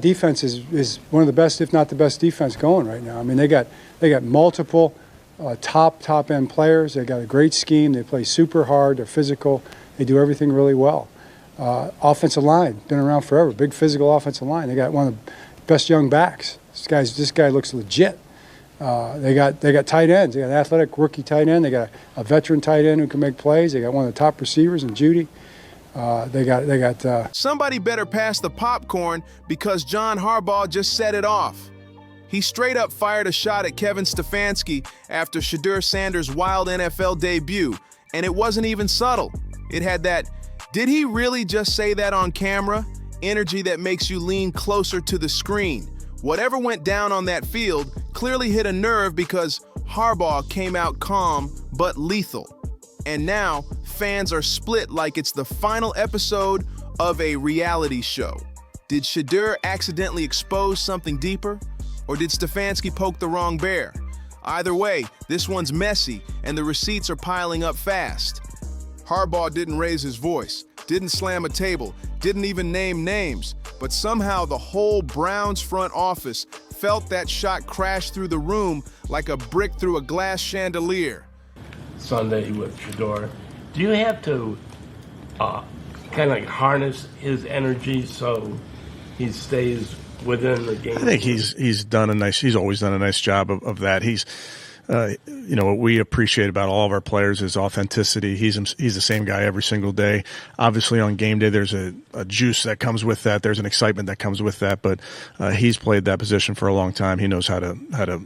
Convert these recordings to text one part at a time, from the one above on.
Defense is one of the best, if not the best defense going right now. I mean, they got multiple top end players. They got a great scheme. They play super hard. They're physical. They do everything really well. Offensive line, been around forever. Big physical offensive line. They got one of the best young backs. This guy looks legit. They got tight ends. They got an athletic rookie tight end. They got a veteran tight end who can make plays. They got one of the top receivers in Judy. They got. Somebody better pass the popcorn because John Harbaugh just set it off. He straight up fired a shot at Kevin Stefanski after Shedeur Sanders' wild NFL debut, and it wasn't even subtle. It had that, did he really just say that on camera? Energy that makes you lean closer to the screen. Whatever went down on that field clearly hit a nerve because Harbaugh came out calm but lethal. And now, fans are split like it's the final episode of a reality show. Did Shedeur accidentally expose something deeper? Or did Stefanski poke the wrong bear? Either way, this one's messy, and the receipts are piling up fast. Harbaugh didn't raise his voice, didn't slam a table, didn't even name names, but somehow the whole Browns front office felt that shot crash through the room like a brick through a glass chandelier. Sunday with Shadeur, do you have to kind of like harness his energy so he stays within the game? I think he's always done a nice job of that. He's what we appreciate about all of our players is authenticity. He's the same guy every single day. Obviously on game day there's a juice that comes with that. There's an excitement that comes with that, but he's played that position for a long time. He knows how to.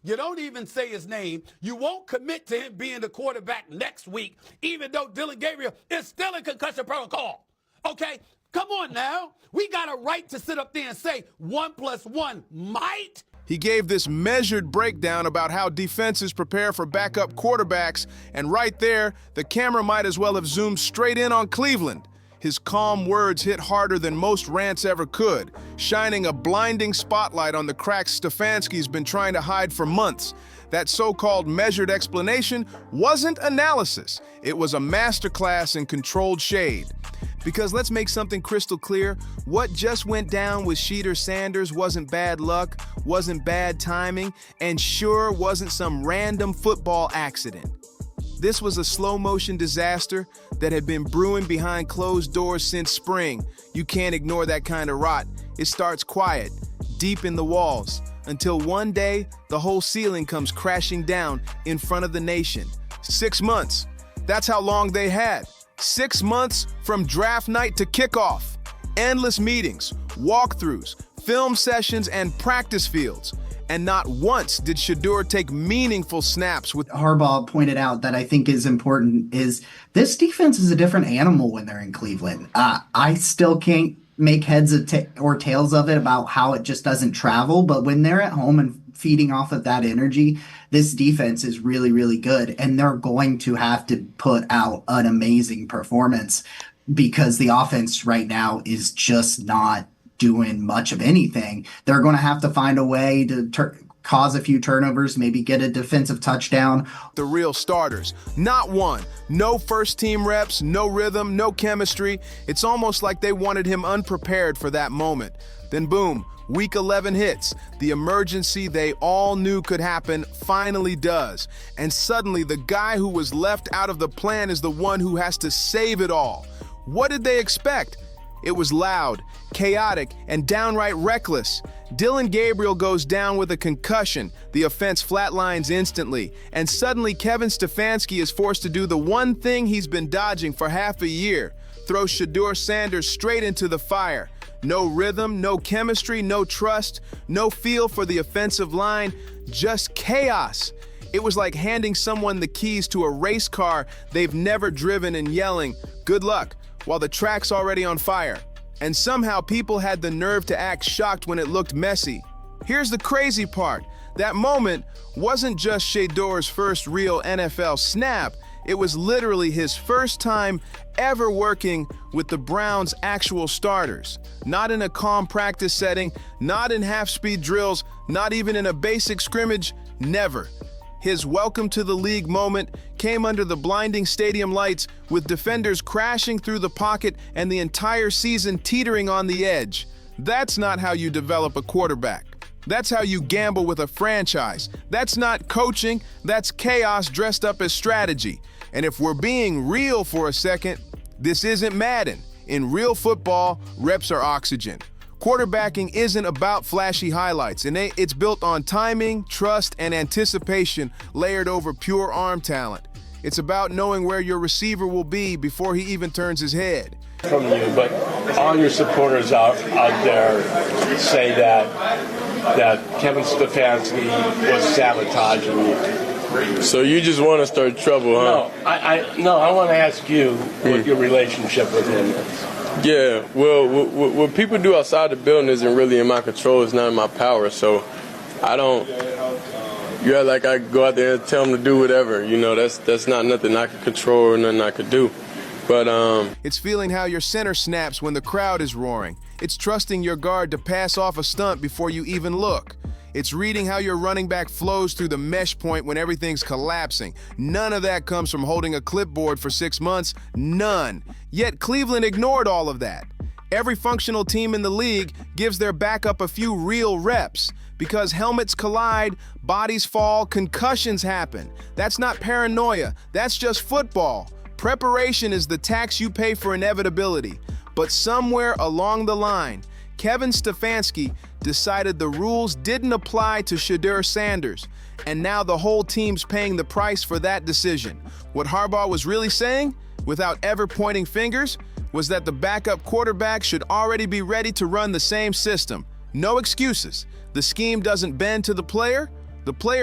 You don't even say his name. You won't commit to him being the quarterback next week, even though Dylan Gabriel is still in concussion protocol. Okay? Come on now. We got a right to sit up there and say 1 + 1 might. He gave this measured breakdown about how defenses prepare for backup quarterbacks, and right there, the camera might as well have zoomed straight in on Cleveland. His calm words hit harder than most rants ever could, shining a blinding spotlight on the cracks Stefanski's been trying to hide for months. That so-called measured explanation wasn't analysis. It was a masterclass in controlled shade. Because let's make something crystal clear, what just went down with Shedeur Sanders wasn't bad luck, wasn't bad timing, and sure wasn't some random football accident. This was a slow-motion disaster that had been brewing behind closed doors since spring. You can't ignore that kind of rot. It starts quiet, deep in the walls, until one day, the whole ceiling comes crashing down in front of the nation. 6 months. That's how long they had. 6 months from draft night to kickoff. Endless meetings, walkthroughs, film sessions, and practice fields. And not once did Shedeur take meaningful snaps with. Harbaugh pointed out that I think is important is this defense is a different animal when they're in Cleveland. I still can't make heads or tails of it about how it just doesn't travel, but when they're at home and feeding off of that energy, this defense is really, really good, and they're going to have to put out an amazing performance because the offense right now is just not doing much of anything. They're going to have to find a way to cause a few turnovers, maybe get a defensive touchdown. The real starters, not one. No first-team reps, no rhythm, no chemistry. It's almost like they wanted him unprepared for that moment. Then boom, Week 11 hits. The emergency they all knew could happen finally does. And suddenly the guy who was left out of the plan is the one who has to save it all. What did they expect? It was loud, chaotic, and downright reckless. Dylan Gabriel goes down with a concussion. The offense flatlines instantly. And suddenly Kevin Stefanski is forced to do the one thing he's been dodging for half a year. Throw Shedeur Sanders straight into the fire. No rhythm, no chemistry, no trust, no feel for the offensive line, just chaos. It was like handing someone the keys to a race car they've never driven and yelling, "Good luck," while the track's already on fire. And somehow people had the nerve to act shocked when it looked messy. Here's the crazy part. That moment wasn't just Shadeur's first real NFL snap. It was literally his first time ever working with the Browns' actual starters. Not in a calm practice setting, not in half-speed drills, not even in a basic scrimmage, never. His welcome to the league moment came under the blinding stadium lights with defenders crashing through the pocket and the entire season teetering on the edge. That's not how you develop a quarterback. That's how you gamble with a franchise. That's not coaching, that's chaos dressed up as strategy. And if we're being real for a second, this isn't Madden. In real football, reps are oxygen. Quarterbacking isn't about flashy highlights, and it's built on timing, trust, and anticipation layered over pure arm talent. It's about knowing where your receiver will be before he even turns his head. From you, but all your supporters out there say that Kevin Stefanski was sabotaging you. So you just want to start trouble, huh? No, I want to ask you what your relationship with him is. Yeah, well, what people do outside the building isn't really in my control. It's not in my power, so I don't. Yeah, like I go out there and tell them to do whatever. You know, that's not nothing I can control or nothing I could do. But It's feeling how your center snaps when the crowd is roaring. It's trusting your guard to pass off a stunt before you even look. It's reading how your running back flows through the mesh point when everything's collapsing. None of that comes from holding a clipboard for 6 months. None. Yet Cleveland ignored all of that. Every functional team in the league gives their backup a few real reps. Because helmets collide, bodies fall, concussions happen. That's not paranoia. That's just football. Preparation is the tax you pay for inevitability. But somewhere along the line, Kevin Stefanski decided the rules didn't apply to Shedeur Sanders, and now the whole team's paying the price for that decision. What Harbaugh was really saying, without ever pointing fingers, was that the backup quarterback should already be ready to run the same system. No excuses. The scheme doesn't bend to the player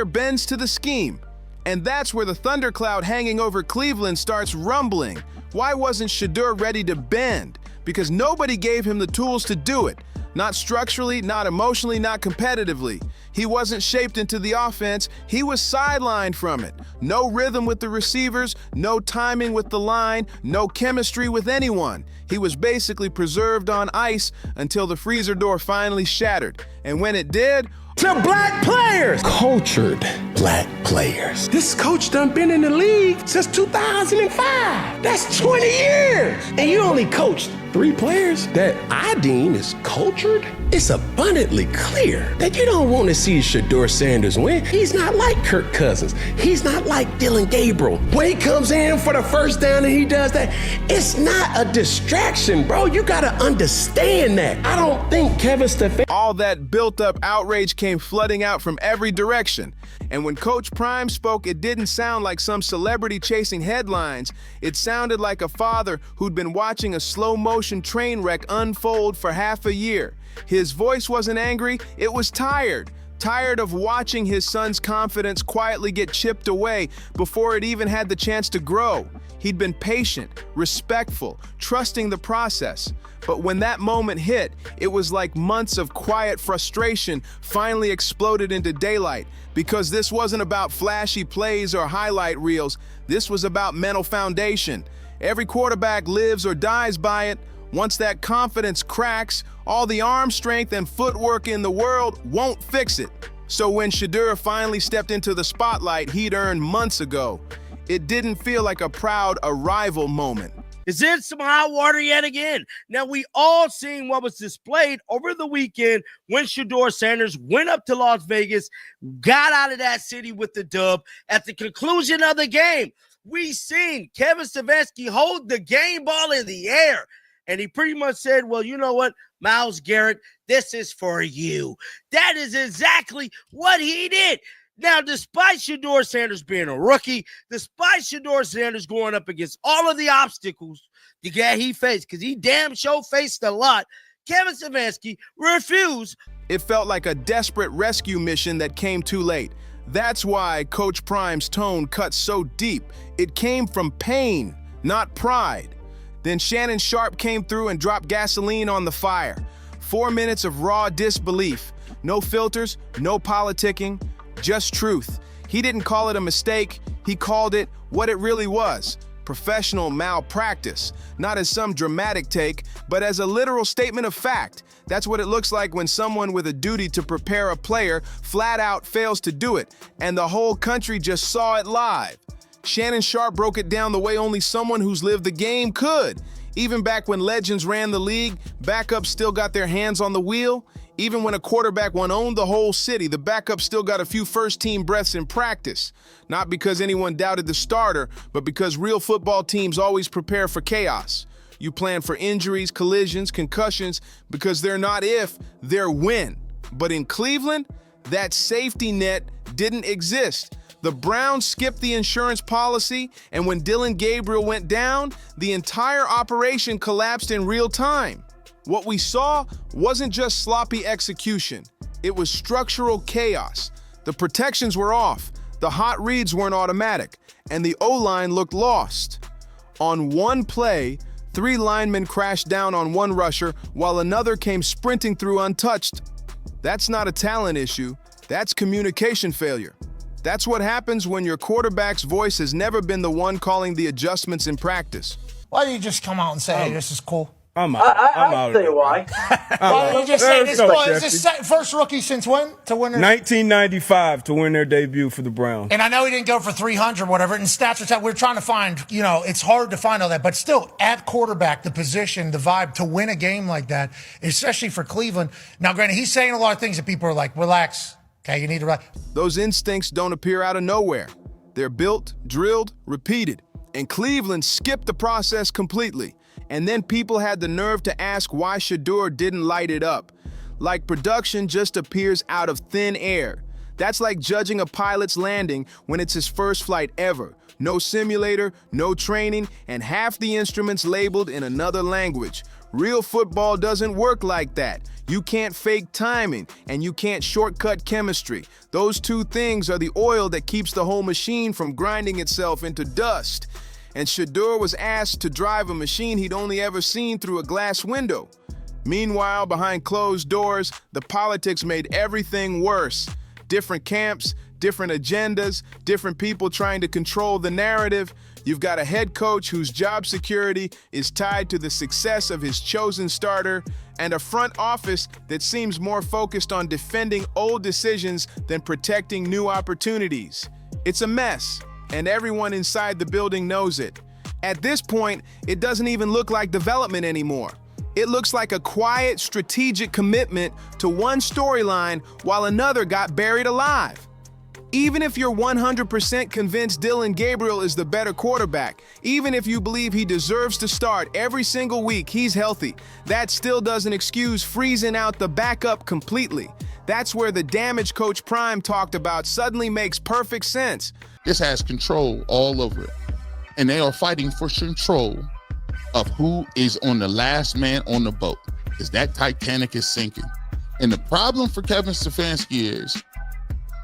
bends to the scheme. And that's where the thundercloud hanging over Cleveland starts rumbling. Why wasn't Shedeur ready to bend? Because nobody gave him the tools to do it. Not structurally, not emotionally, not competitively. He wasn't shaped into the offense, he was sidelined from it. No rhythm with the receivers, no timing with the line, no chemistry with anyone. He was basically preserved on ice until the freezer door finally shattered. And when it did, to black players. Cultured black players. This coach done been in the league since 2005. That's 20 years. And you only coached 3 players that I deem is cultured. It's abundantly clear that you don't want to see Shedeur Sanders win. He's not like Kirk Cousins. He's not like Dylan Gabriel. When he comes in for the first down and he does that, it's not a distraction, bro. You got to understand that. I don't think Kevin Stefanski. All that built-up outrage came flooding out from every direction. And when Coach Prime spoke, it didn't sound like some celebrity chasing headlines. It sounded like a father who'd been watching a slow-motion train wreck unfold for half a year. His voice wasn't angry, it was tired. Tired of watching his son's confidence quietly get chipped away before it even had the chance to grow. He'd been patient, respectful, trusting the process. But when that moment hit, it was like months of quiet frustration finally exploded into daylight. Because this wasn't about flashy plays or highlight reels, this was about mental foundation. Every quarterback lives or dies by it. Once that confidence cracks, all the arm strength and footwork in the world won't fix it. So when Shedeur finally stepped into the spotlight he'd earned months ago, it didn't feel like a proud arrival moment. Is in some hot water yet again. Now, we all seen what was displayed over the weekend when Shedeur Sanders went up to Las Vegas, got out of that city with the dub. At the conclusion of the game, we seen Kevin Stefanski hold the game ball in the air. And he pretty much said, well, you know what, Myles Garrett, this is for you. That is exactly what he did. Now, despite Shedeur Sanders being a rookie, despite Shedeur Sanders going up against all of the obstacles that he faced, because he damn sure faced a lot, Kevin Stefanski refused. It felt like a desperate rescue mission that came too late. That's why Coach Prime's tone cut so deep. It came from pain, not pride. Then Shannon Sharpe came through and dropped gasoline on the fire. 4 minutes of raw disbelief. No filters, no politicking, just truth. He didn't call it a mistake, he called it what it really was. Professional malpractice. Not as some dramatic take, but as a literal statement of fact. That's what it looks like when someone with a duty to prepare a player flat out fails to do it, and the whole country just saw it live. Shannon Sharpe broke it down the way only someone who's lived the game could. Even back when legends ran the league, backups still got their hands on the wheel. Even when a quarterback owned the whole city, the backup still got a few first-team breaths in practice. Not because anyone doubted the starter, but because real football teams always prepare for chaos. You plan for injuries, collisions, concussions, because they're not if, they're when. But in Cleveland, that safety net didn't exist. The Browns skipped the insurance policy, and when Dillon Gabriel went down, the entire operation collapsed in real time. What we saw wasn't just sloppy execution. It was structural chaos. The protections were off, the hot reads weren't automatic, and the O-line looked lost. On one play, 3 linemen crashed down on one rusher while another came sprinting through untouched. That's not a talent issue, that's communication failure. That's what happens when your quarterback's voice has never been the one calling the adjustments in practice. Why don't you just come out and say, hey, this is cool? I'm out. I'll tell you why. Why don't you just say this? Is this first rookie since when to win? 1995 to win their debut for the Browns. And I know he didn't go for 300, whatever. And stats are we're trying to find. It's hard to find all that, but still, at quarterback, the position, the vibe to win a game like that, especially for Cleveland. Now, granted, he's saying a lot of things that people are like, relax. Okay, you need to relax. Those instincts don't appear out of nowhere. They're built, drilled, repeated. And Cleveland skipped the process completely. And then people had the nerve to ask why Shedeur didn't light it up. Like production just appears out of thin air. That's like judging a pilot's landing when it's his first flight ever. No simulator, no training, and half the instruments labeled in another language. Real football doesn't work like that. You can't fake timing, and you can't shortcut chemistry. Those two things are the oil that keeps the whole machine from grinding itself into dust. And Shedeur was asked to drive a machine he'd only ever seen through a glass window. Meanwhile, behind closed doors, the politics made everything worse. Different camps, different agendas, different people trying to control the narrative. You've got a head coach whose job security is tied to the success of his chosen starter, and a front office that seems more focused on defending old decisions than protecting new opportunities. It's a mess, and everyone inside the building knows it. At this point, it doesn't even look like development anymore. It looks like a quiet, strategic commitment to one storyline while another got buried alive. Even if you're 100% convinced Dillon Gabriel is the better quarterback, even if you believe he deserves to start every single week he's healthy, that still doesn't excuse freezing out the backup completely. That's where the damage Coach Prime talked about suddenly makes perfect sense. This has control all over it. And they are fighting for control of who is on the last man on the boat, because that Titanic is sinking. And the problem for Kevin Stefanski is,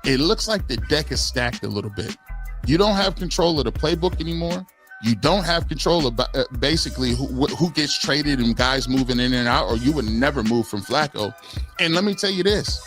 it looks like the deck is stacked a little bit. You don't have control of the playbook anymore. You don't have control of basically who gets traded and guys moving in and out, or you would never move from Flacco. And let me tell you this,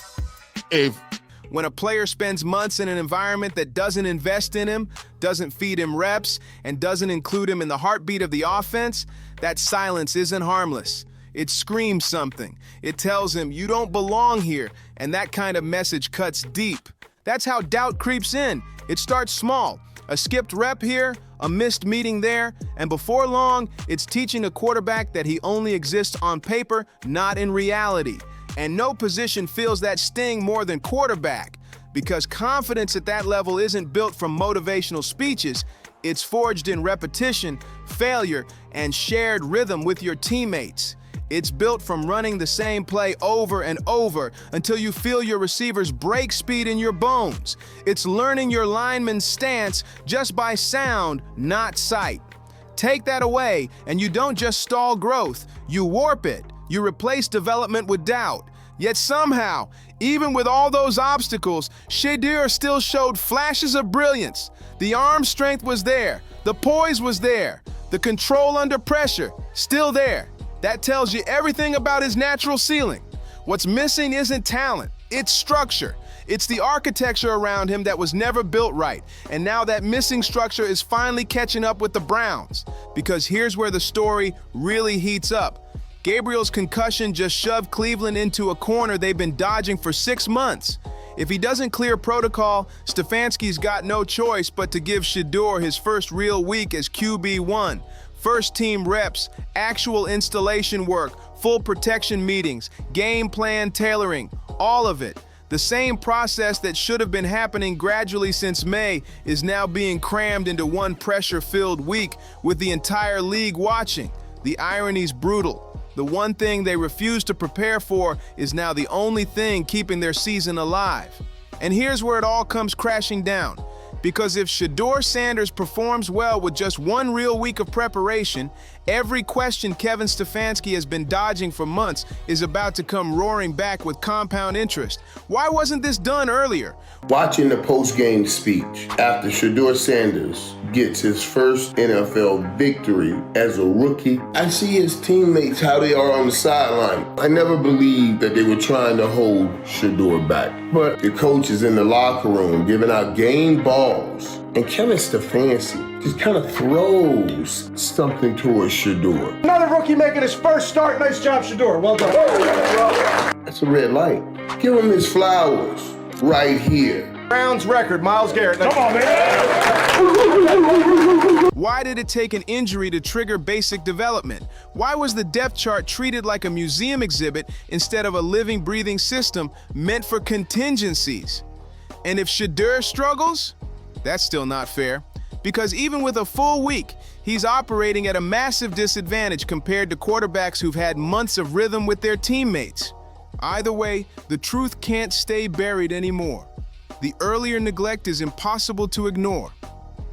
when a player spends months in an environment that doesn't invest in him, doesn't feed him reps, and doesn't include him in the heartbeat of the offense, that silence isn't harmless. It screams something. It tells him you don't belong here, and that kind of message cuts deep. That's how doubt creeps in. It starts small. A skipped rep here, a missed meeting there, and before long, it's teaching a quarterback that he only exists on paper, not in reality. And no position feels that sting more than quarterback, because confidence at that level isn't built from motivational speeches. It's forged in repetition, failure, and shared rhythm with your teammates. It's built from running the same play over and over until you feel your receiver's break speed in your bones. It's learning your lineman's stance just by sound, not sight. Take that away, and you don't just stall growth, you warp it. You replace development with doubt. Yet somehow, even with all those obstacles, Shadeur still showed flashes of brilliance. The arm strength was there, the poise was there, the control under pressure, still there. That tells you everything about his natural ceiling. What's missing isn't talent, it's structure. It's the architecture around him that was never built right. And now that missing structure is finally catching up with the Browns. Because here's where the story really heats up. Gabriel's concussion just shoved Cleveland into a corner they've been dodging for 6 months. If he doesn't clear protocol, Stefanski's got no choice but to give Shedeur his first real week as QB1. First team reps, actual installation work, full protection meetings, game plan tailoring, all of it. The same process that should have been happening gradually since May is now being crammed into one pressure-filled week with the entire league watching. The irony's brutal. The one thing they refuse to prepare for is now the only thing keeping their season alive. And here's where it all comes crashing down. Because if Shedeur Sanders performs well with just one real week of preparation, every question Kevin Stefanski has been dodging for months is about to come roaring back with compound interest. Why wasn't this done earlier? Watching the post-game speech after Shedeur Sanders gets his first NFL victory as a rookie, I see his teammates, how they are on the sideline. I never believed that they were trying to hold Shedeur back. But the coach is in the locker room giving out game balls, and Kevin Stefanski just kind of throws something towards Shedeur. Another rookie making his first start. Nice job, Shedeur. Well done. That's a red light. Give him his flowers right here. Browns record, Myles Garrett. Come on, man. Why did it take an injury to trigger basic development? Why was the depth chart treated like a museum exhibit instead of a living, breathing system meant for contingencies? And if Shedeur struggles, that's still not fair. Because even with a full week, he's operating at a massive disadvantage compared to quarterbacks who've had months of rhythm with their teammates. Either way, the truth can't stay buried anymore. The earlier neglect is impossible to ignore.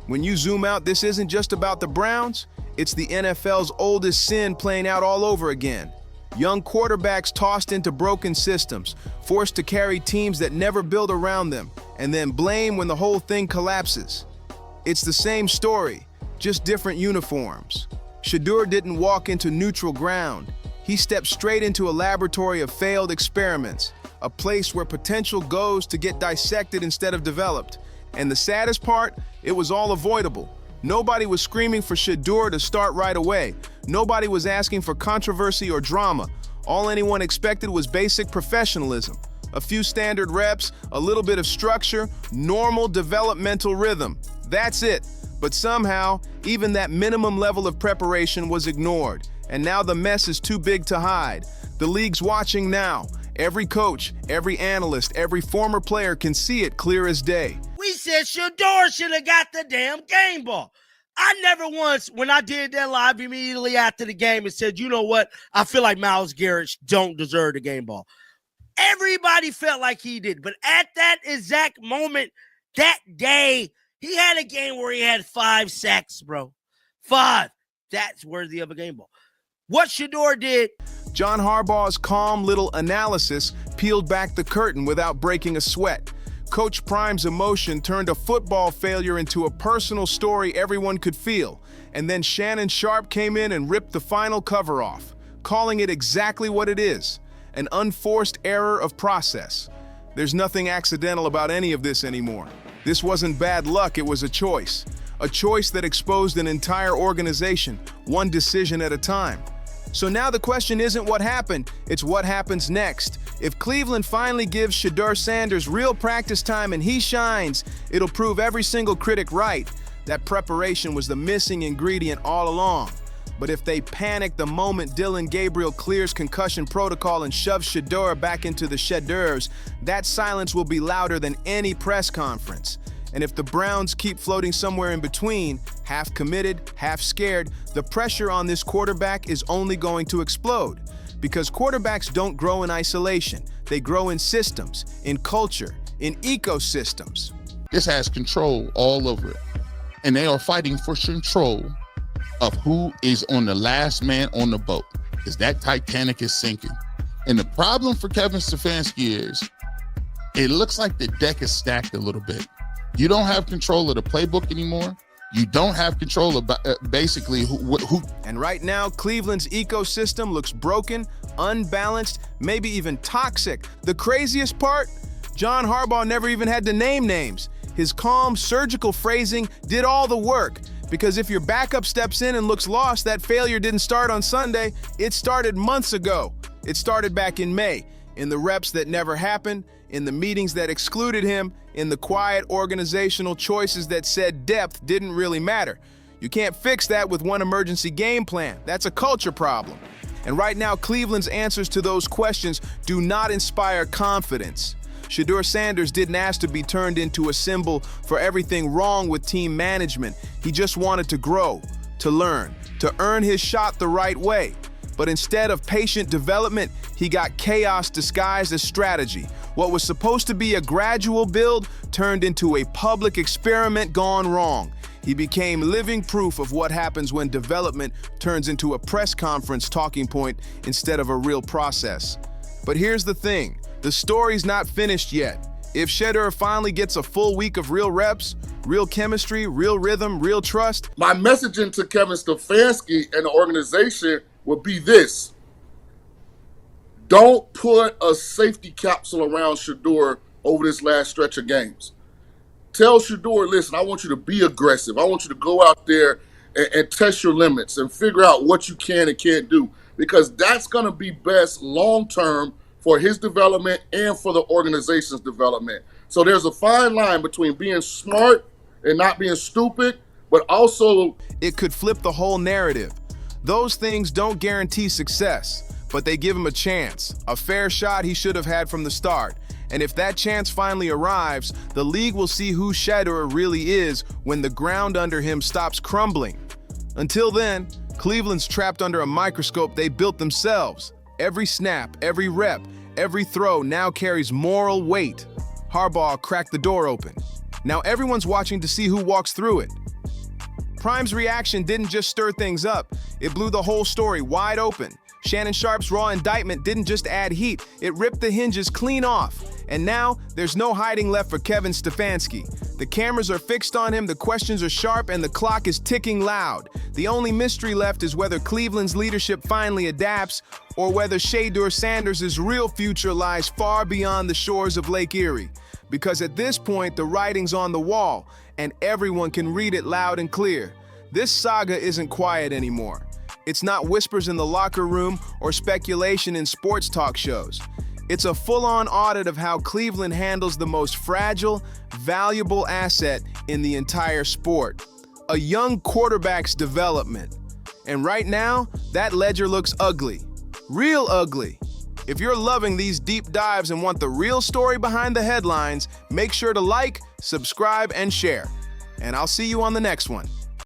When you zoom out, this isn't just about the Browns, it's the NFL's oldest sin playing out all over again. Young quarterbacks tossed into broken systems, forced to carry teams that never build around them, and then blame when the whole thing collapses. It's the same story, just different uniforms. Shedeur didn't walk into neutral ground. He stepped straight into a laboratory of failed experiments, a place where potential goes to get dissected instead of developed. And the saddest part, it was all avoidable. Nobody was screaming for Shedeur to start right away. Nobody was asking for controversy or drama. All anyone expected was basic professionalism. A few standard reps, a little bit of structure, normal developmental rhythm. That's it. But somehow, even that minimum level of preparation was ignored. And now the mess is too big to hide. The league's watching now. Every coach, every analyst, every former player can see it clear as day. We said Shedeur should have got the damn game ball. I never once, when I did that live immediately after the game, and said, you know what? I feel like Myles Garrett don't deserve the game ball. Everybody felt like he did. But at that exact moment, that day, he had a game where he had 5 sacks, bro. 5. That's worthy of a game ball. What Shedeur did. John Harbaugh's calm little analysis peeled back the curtain without breaking a sweat. Coach Prime's emotion turned a football failure into a personal story everyone could feel. And then Shannon Sharp came in and ripped the final cover off, calling it exactly what it is, an unforced error of process. There's nothing accidental about any of this anymore. This wasn't bad luck, it was a choice. A choice that exposed an entire organization, one decision at a time. So now the question isn't what happened, it's what happens next. If Cleveland finally gives Shedeur Sanders real practice time and he shines, it'll prove every single critic right. That preparation was the missing ingredient all along. But if they panic the moment Dylan Gabriel clears concussion protocol and shoves Shedeur back into the Shedeurs, that silence will be louder than any press conference. And if the Browns keep floating somewhere in between, half committed, half scared, the pressure on this quarterback is only going to explode. Because quarterbacks don't grow in isolation. They grow in systems, in culture, in ecosystems. This has control all over it. And they are fighting for control of who is on the last man on the boat, because that Titanic is sinking. And the problem for Kevin Stefanski is, it looks like the deck is stacked a little bit. You don't have control of the playbook anymore. You don't have control of basically who. And right now, Cleveland's ecosystem looks broken, unbalanced, maybe even toxic. The craziest part? John Harbaugh never even had to name names. His calm, surgical phrasing did all the work. Because if your backup steps in and looks lost, that failure didn't start on Sunday. It started months ago. It started back in May, in the reps that never happened, in the meetings that excluded him, in the quiet organizational choices that said depth didn't really matter. You can't fix that with one emergency game plan. That's a culture problem. And right now, Cleveland's answers to those questions do not inspire confidence. Shedeur Sanders didn't ask to be turned into a symbol for everything wrong with team management. He just wanted to grow, to learn, to earn his shot the right way. But instead of patient development, he got chaos disguised as strategy. What was supposed to be a gradual build turned into a public experiment gone wrong. He became living proof of what happens when development turns into a press conference talking point instead of a real process. But here's the thing, the story's not finished yet. If Shedeur finally gets a full week of real reps, real chemistry, real rhythm, real trust. My messaging to Kevin Stefanski and the organization would be this. Don't put a safety capsule around Shedeur over this last stretch of games. Tell Shedeur, listen, I want you to be aggressive. I want you to go out there and test your limits and figure out what you can and can't do, because that's going to be best long-term for his development and for the organization's development. So there's a fine line between being smart and not being stupid, but also it could flip the whole narrative. Those things don't guarantee success, but they give him a chance, a fair shot he should have had from the start. And if that chance finally arrives, the league will see who Shedeur really is when the ground under him stops crumbling. Until then, Cleveland's trapped under a microscope they built themselves. Every snap, every rep, every throw now carries moral weight. Harbaugh cracked the door open. Now everyone's watching to see who walks through it. Prime's reaction didn't just stir things up, it blew the whole story wide open. Shannon Sharpe's raw indictment didn't just add heat, it ripped the hinges clean off. And now, there's no hiding left for Kevin Stefanski. The cameras are fixed on him, the questions are sharp, and the clock is ticking loud. The only mystery left is whether Cleveland's leadership finally adapts, or whether Shedeur Sanders' real future lies far beyond the shores of Lake Erie. Because at this point, the writing's on the wall, and everyone can read it loud and clear. This saga isn't quiet anymore. It's not whispers in the locker room or speculation in sports talk shows. It's a full-on audit of how Cleveland handles the most fragile, valuable asset in the entire sport, a young quarterback's development. And right now, that ledger looks ugly, real ugly. If you're loving these deep dives and want the real story behind the headlines, make sure to like, subscribe, and share. And I'll see you on the next one.